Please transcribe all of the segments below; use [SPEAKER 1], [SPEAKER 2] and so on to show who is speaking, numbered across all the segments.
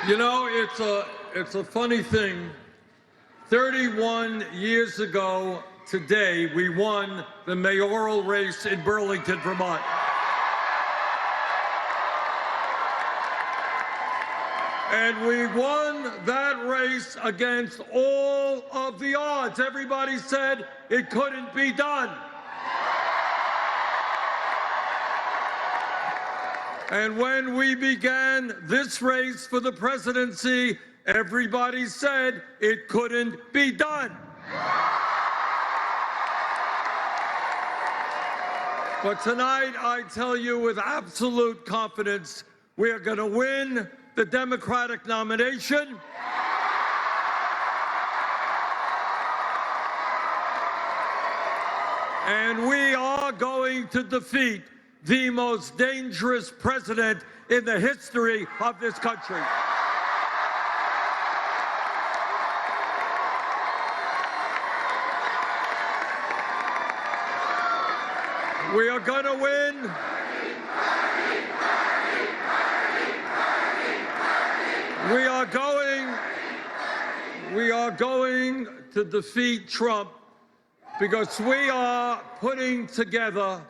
[SPEAKER 1] You know, it's a funny thing. 31 years ago today, we won the mayoral race in Burlington, Vermont. And we won that race against all of the odds. Everybody said it couldn't be done. And when we began this race for the presidency, everybody said it couldn't be done. But tonight, I tell you with absolute confidence, we are going to win the Democratic nomination. And we are going to defeat the most dangerous president in the history of this country. We are going to win. We are going to defeat Trump because we are putting together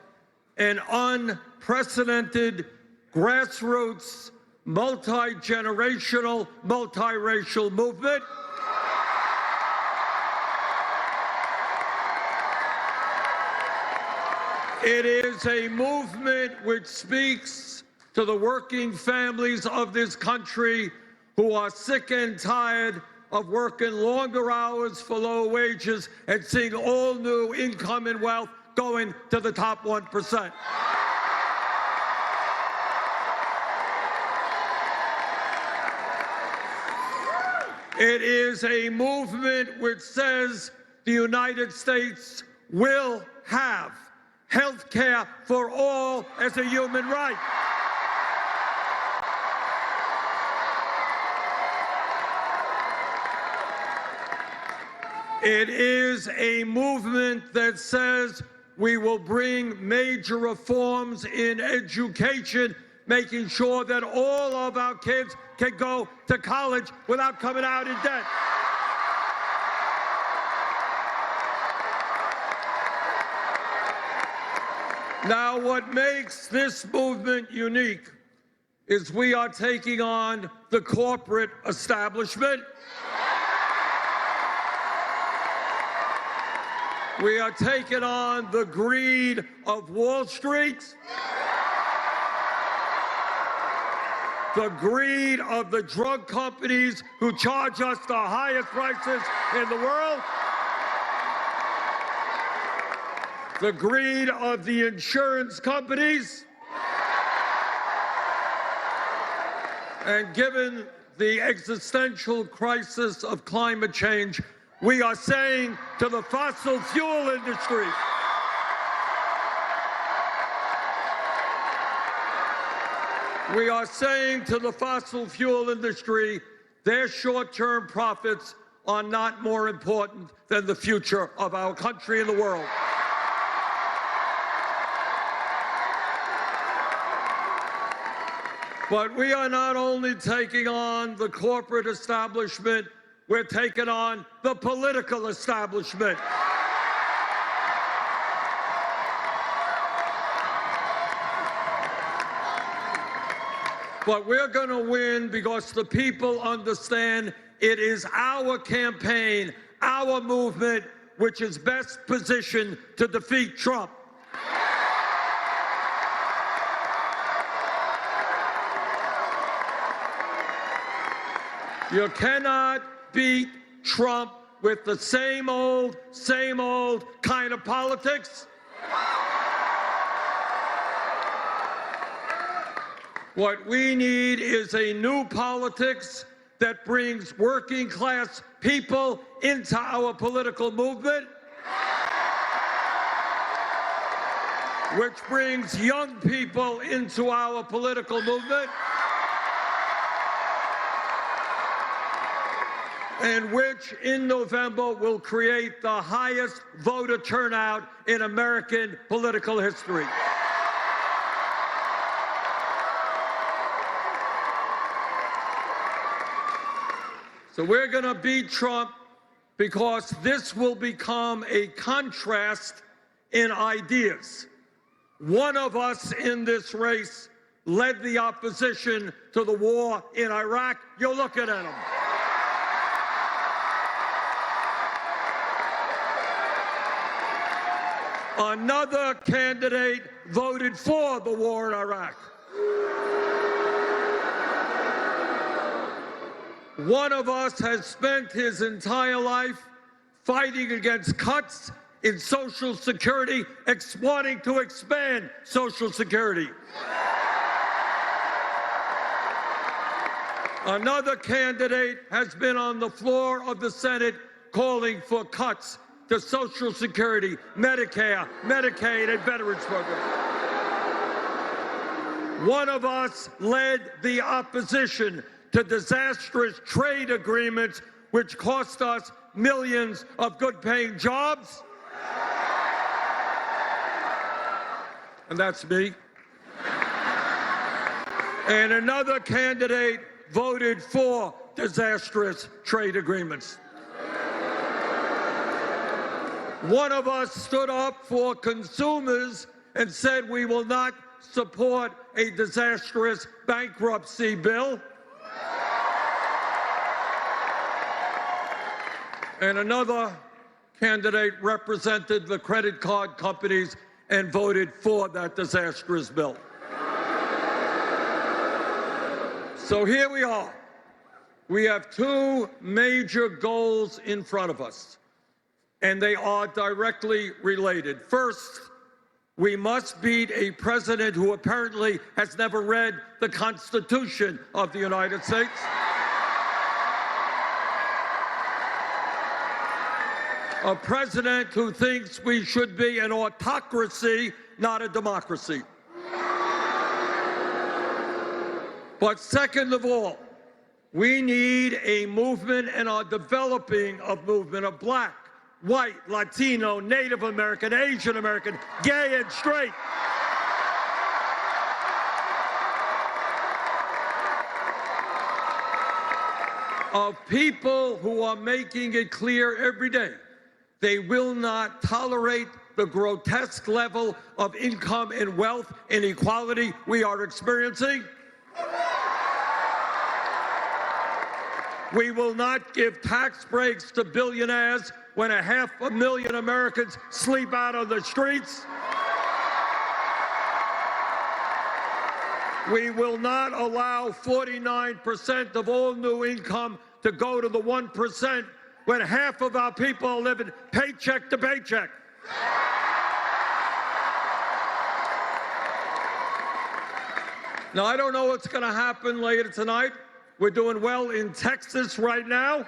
[SPEAKER 1] an unprecedented grassroots, multi-generational, multiracial movement. It is a movement which speaks to the working families of this country who are sick and tired of working longer hours for low wages and seeing all new income and wealth going to the top 1%. It is a movement which says the United States will have health care for all as a human right. It is a movement that says we will bring major reforms in education, making sure that all of our kids can go to college without coming out in debt. Now, what makes this movement unique is we are taking on the corporate establishment. We are taking on the greed of Wall Street, the greed of the drug companies who charge us the highest prices in the world, the greed of the insurance companies, and given the existential crisis of climate change, we are saying to the fossil fuel industry, their short-term profits are not more important than the future of our country and the world. But we are not only taking on the corporate establishment, we're taking on the political establishment. But we're going to win because the people understand it is our campaign, our movement, which is best positioned to defeat Trump. You cannot beat Trump with the same old kind of politics. What we need is a new politics that brings working class people into our political movement, which brings young people into our political movement, and which in November will create the highest voter turnout in American political history. So we're going to beat Trump because this will become a contrast in ideas. One of us in this race led the opposition to the war in Iraq. You're looking at him. Another candidate voted for the war in Iraq. One of us has spent his entire life fighting against cuts in Social Security, wanting to expand Social Security. Another candidate has been on the floor of the Senate calling for cuts to Social Security, Medicare, Medicaid, and Veterans Programs. One of us led the opposition to disastrous trade agreements which cost us millions of good-paying jobs. And that's me. And another candidate voted for disastrous trade agreements. One of us stood up for consumers and said we will not support a disastrous bankruptcy bill. And another candidate represented the credit card companies and voted for that disastrous bill. So here we are. We have two major goals in front of us, and they are directly related. First, we must beat a president who apparently has never read the Constitution of the United States. A president who thinks we should be an autocracy, not a democracy. But second of all, we need a movement and are developing a movement of black, white, Latino, Native American, Asian American, gay and straight. Of people who are making it clear every day they will not tolerate the grotesque level of income and wealth inequality we are experiencing. We will not give tax breaks to billionaires when 500,000 Americans sleep out on the streets. We will not allow 49% of all new income to go to the 1% when half of our people are living paycheck to paycheck. Now, I don't know what's going to happen later tonight. We're doing well in Texas right now.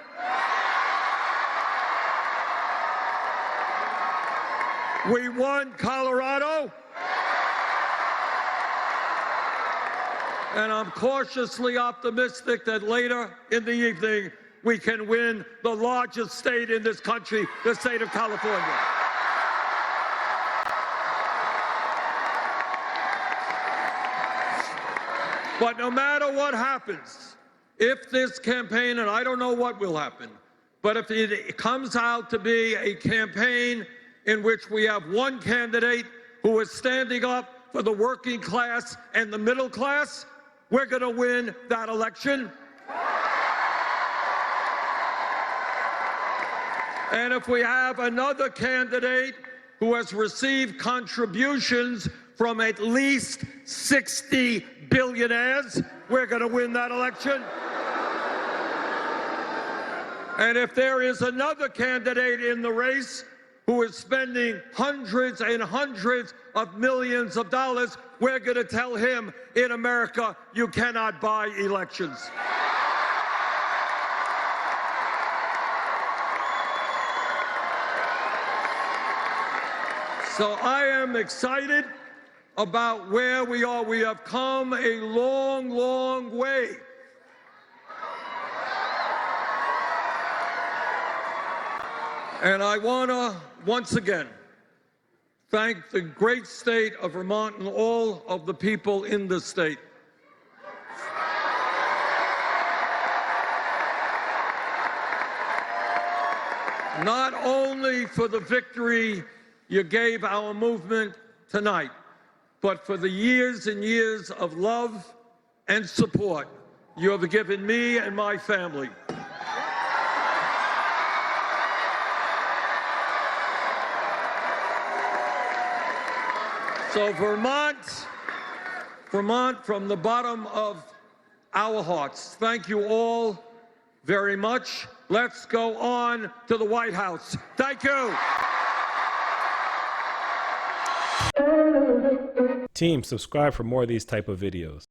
[SPEAKER 1] We won Colorado. And I'm cautiously optimistic that later in the evening, we can win the largest state in this country, the state of California. But no matter what happens, if this campaign, and I don't know what will happen, but if it comes out to be a campaign in which we have one candidate who is standing up for the working class and the middle class, we're going to win that election. And if we have another candidate who has received contributions from at least 60 billionaires, we're going to win that election. And if there is another candidate in the race who is spending hundreds and hundreds of millions of dollars, we're going to tell him, in America, you cannot buy elections. So I am excited about where we are. We have come a long, long way. And I want to, once again, thank the great state of Vermont and all of the people in the state. not only for the victory you gave our movement tonight, but for the years and years of love and support you have given me and my family. So Vermont, from the bottom of our hearts, thank you all very much. Let's go on to the White House. Thank you.
[SPEAKER 2] Team, subscribe for more of these type of videos.